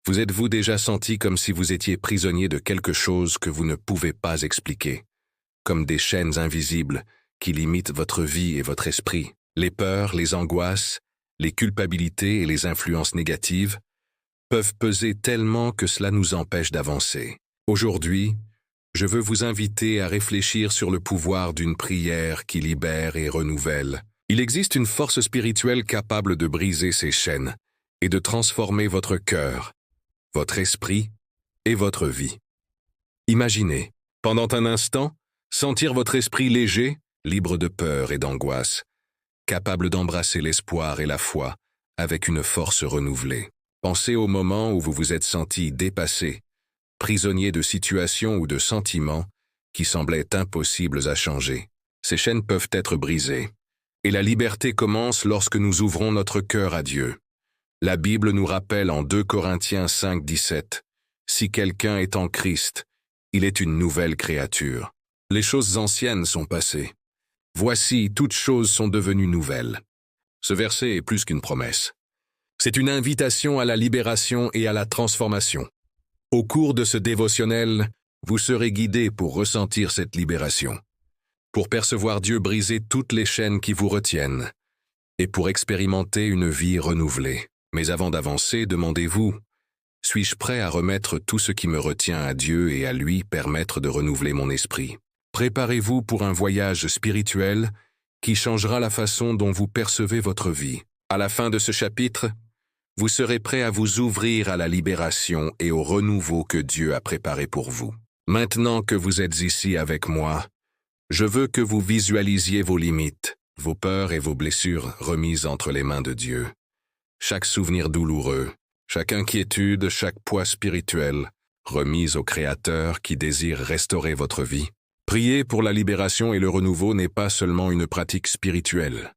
Vous êtes-vous déjà senti comme si vous étiez prisonnier de quelque chose que vous ne pouvez pas expliquer, comme des chaînes invisibles qui limitent votre vie et votre esprit? Les peurs, les angoisses, les culpabilités et les influences négatives peuvent peser tellement que cela nous empêche d'avancer. Aujourd'hui, je veux vous inviter à réfléchir sur le pouvoir d'une prière qui libère et renouvelle. Il existe une force spirituelle capable de briser ces chaînes et de transformer votre cœur, votre esprit et votre vie. Imaginez, pendant un instant, sentir votre esprit léger, libre de peur et d'angoisse, capable d'embrasser l'espoir et la foi avec une force renouvelée. Pensez au moment où vous vous êtes senti dépassé, prisonnier de situations ou de sentiments qui semblaient impossibles à changer. Ces chaînes peuvent être brisées, et la liberté commence lorsque nous ouvrons notre cœur à Dieu. La Bible nous rappelle en 2 Corinthiens 5, 17, « Si quelqu'un est en Christ, il est une nouvelle créature. Les choses anciennes sont passées. Voici, toutes choses sont devenues nouvelles. » Ce verset est plus qu'une promesse. C'est une invitation à la libération et à la transformation. Au cours de ce dévotionnel, vous serez guidé pour ressentir cette libération, pour percevoir Dieu briser toutes les chaînes qui vous retiennent, et pour expérimenter une vie renouvelée. Mais avant d'avancer, demandez-vous, suis-je prêt à remettre tout ce qui me retient à Dieu et à lui permettre de renouveler mon esprit? Préparez-vous pour un voyage spirituel qui changera la façon dont vous percevez votre vie. À la fin de ce chapitre, vous serez prêt à vous ouvrir à la libération et au renouveau que Dieu a préparé pour vous. Maintenant que vous êtes ici avec moi, je veux que vous visualisiez vos limites, vos peurs et vos blessures remises entre les mains de Dieu. Chaque souvenir douloureux, chaque inquiétude, chaque poids spirituel, remis au Créateur qui désire restaurer votre vie. Prier pour la libération et le renouveau n'est pas seulement une pratique spirituelle.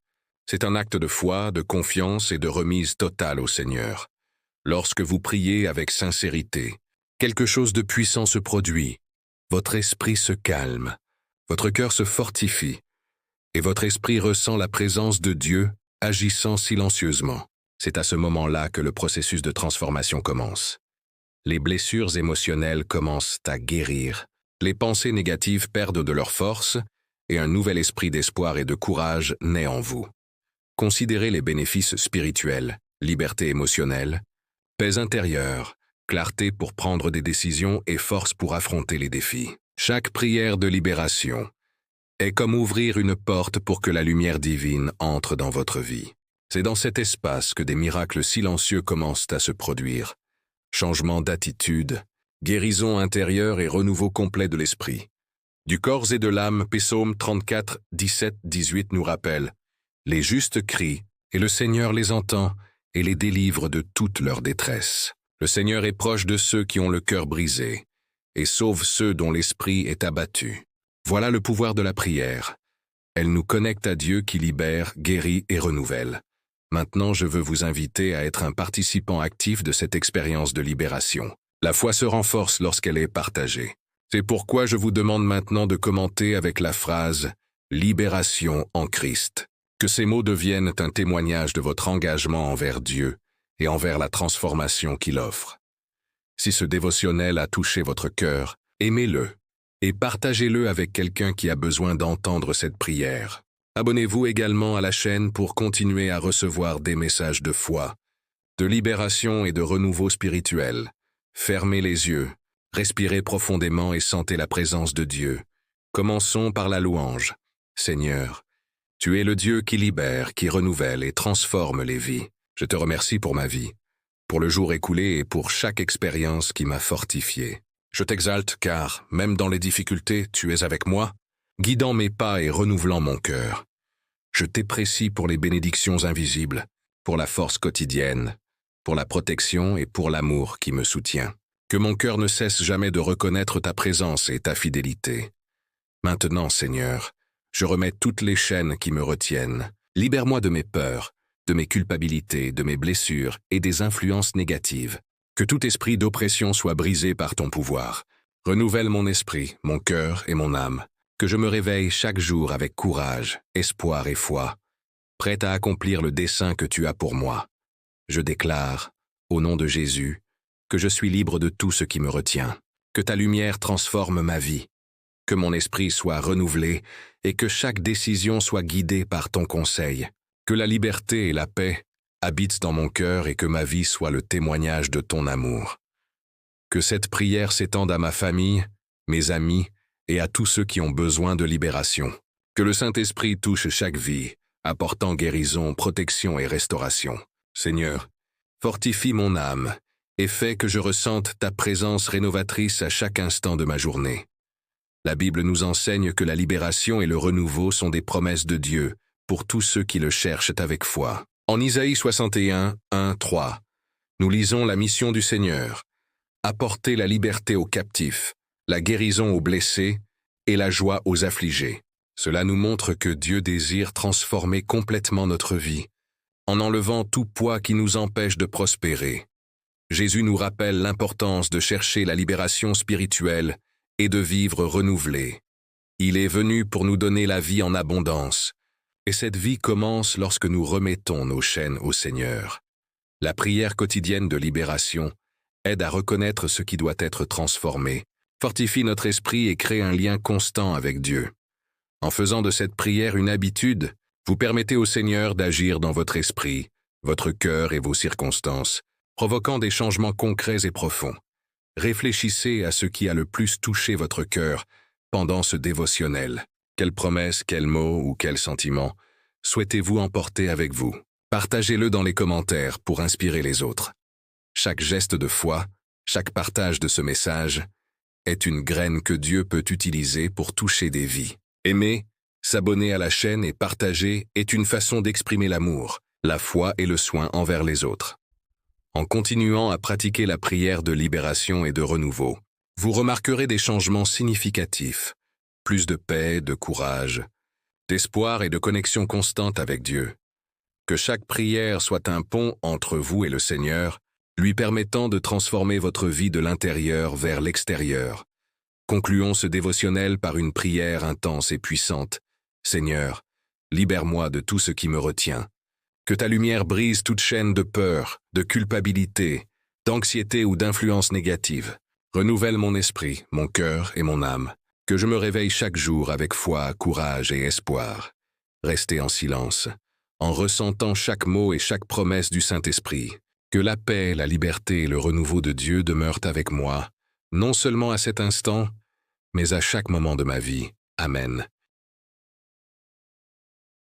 C'est un acte de foi, de confiance et de remise totale au Seigneur. Lorsque vous priez avec sincérité, quelque chose de puissant se produit. Votre esprit se calme, votre cœur se fortifie, et votre esprit ressent la présence de Dieu agissant silencieusement. C'est à ce moment-là que le processus de transformation commence. Les blessures émotionnelles commencent à guérir, les pensées négatives perdent de leur force, et un nouvel esprit d'espoir et de courage naît en vous. Considérez les bénéfices spirituels, liberté émotionnelle, paix intérieure, clarté pour prendre des décisions et force pour affronter les défis. Chaque prière de libération est comme ouvrir une porte pour que la lumière divine entre dans votre vie. C'est dans cet espace que des miracles silencieux commencent à se produire. Changement d'attitude, guérison intérieure et renouveau complet de l'esprit. Du corps et de l'âme, Psaume 34, 17, 18 nous rappelle « Les justes crient, et le Seigneur les entend, et les délivre de toute leur détresse. Le Seigneur est proche de ceux qui ont le cœur brisé, et sauve ceux dont l'esprit est abattu. » Voilà le pouvoir de la prière. Elle nous connecte à Dieu qui libère, guérit et renouvelle. Maintenant, je veux vous inviter à être un participant actif de cette expérience de libération. La foi se renforce lorsqu'elle est partagée. C'est pourquoi je vous demande maintenant de commenter avec la phrase « Libération en Christ ». Que ces mots deviennent un témoignage de votre engagement envers Dieu et envers la transformation qu'il offre. Si ce dévotionnel a touché votre cœur, aimez-le et partagez-le avec quelqu'un qui a besoin d'entendre cette prière. Abonnez-vous également à la chaîne pour continuer à recevoir des messages de foi, de libération et de renouveau spirituel. Fermez les yeux, respirez profondément et sentez la présence de Dieu. Commençons par la louange. Seigneur, tu es le Dieu qui libère, qui renouvelle et transforme les vies. Je te remercie pour ma vie, pour le jour écoulé et pour chaque expérience qui m'a fortifié. Je t'exalte car, même dans les difficultés, tu es avec moi, guidant mes pas et renouvelant mon cœur. Je t'apprécie pour les bénédictions invisibles, pour la force quotidienne, pour la protection et pour l'amour qui me soutient. Que mon cœur ne cesse jamais de reconnaître ta présence et ta fidélité. Maintenant, Seigneur, je remets toutes les chaînes qui me retiennent. Libère-moi de mes peurs, de mes culpabilités, de mes blessures et des influences négatives. Que tout esprit d'oppression soit brisé par ton pouvoir. Renouvelle mon esprit, mon cœur et mon âme. Que je me réveille chaque jour avec courage, espoir et foi, prêt à accomplir le dessein que tu as pour moi. Je déclare, au nom de Jésus, que je suis libre de tout ce qui me retient. Que ta lumière transforme ma vie. Que mon esprit soit renouvelé et que chaque décision soit guidée par ton conseil. Que la liberté et la paix habitent dans mon cœur et que ma vie soit le témoignage de ton amour. Que cette prière s'étende à ma famille, mes amis et à tous ceux qui ont besoin de libération. Que le Saint-Esprit touche chaque vie, apportant guérison, protection et restauration. Seigneur, fortifie mon âme et fais que je ressente ta présence rénovatrice à chaque instant de ma journée. La Bible nous enseigne que la libération et le renouveau sont des promesses de Dieu pour tous ceux qui le cherchent avec foi. En Isaïe 61, 1, 3, nous lisons la mission du Seigneur: apporter la liberté aux captifs, la guérison aux blessés et la joie aux affligés. Cela nous montre que Dieu désire transformer complètement notre vie, en enlevant tout poids qui nous empêche de prospérer. Jésus nous rappelle l'importance de chercher la libération spirituelle et de vivre renouvelé. Il est venu pour nous donner la vie en abondance, et cette vie commence lorsque nous remettons nos chaînes au Seigneur. La prière quotidienne de libération aide à reconnaître ce qui doit être transformé, fortifie notre esprit et crée un lien constant avec Dieu. En faisant de cette prière une habitude, vous permettez au Seigneur d'agir dans votre esprit, votre cœur et vos circonstances, provoquant des changements concrets et profonds. Réfléchissez à ce qui a le plus touché votre cœur pendant ce dévotionnel. Quelles promesses, quels mots ou quels sentiments souhaitez-vous emporter avec vous? Partagez-le dans les commentaires pour inspirer les autres. Chaque geste de foi, chaque partage de ce message est une graine que Dieu peut utiliser pour toucher des vies. Aimer, s'abonner à la chaîne et partager est une façon d'exprimer l'amour, la foi et le soin envers les autres. En continuant à pratiquer la prière de libération et de renouveau, vous remarquerez des changements significatifs, plus de paix, de courage, d'espoir et de connexion constante avec Dieu. Que chaque prière soit un pont entre vous et le Seigneur, lui permettant de transformer votre vie de l'intérieur vers l'extérieur. Concluons ce dévotionnel par une prière intense et puissante. Seigneur, libère-moi de tout ce qui me retient. Que ta lumière brise toute chaîne de peur, de culpabilité, d'anxiété ou d'influence négative. Renouvelle mon esprit, mon cœur et mon âme. Que je me réveille chaque jour avec foi, courage et espoir. Restez en silence, en ressentant chaque mot et chaque promesse du Saint-Esprit. Que la paix, la liberté et le renouveau de Dieu demeurent avec moi, non seulement à cet instant, mais à chaque moment de ma vie. Amen.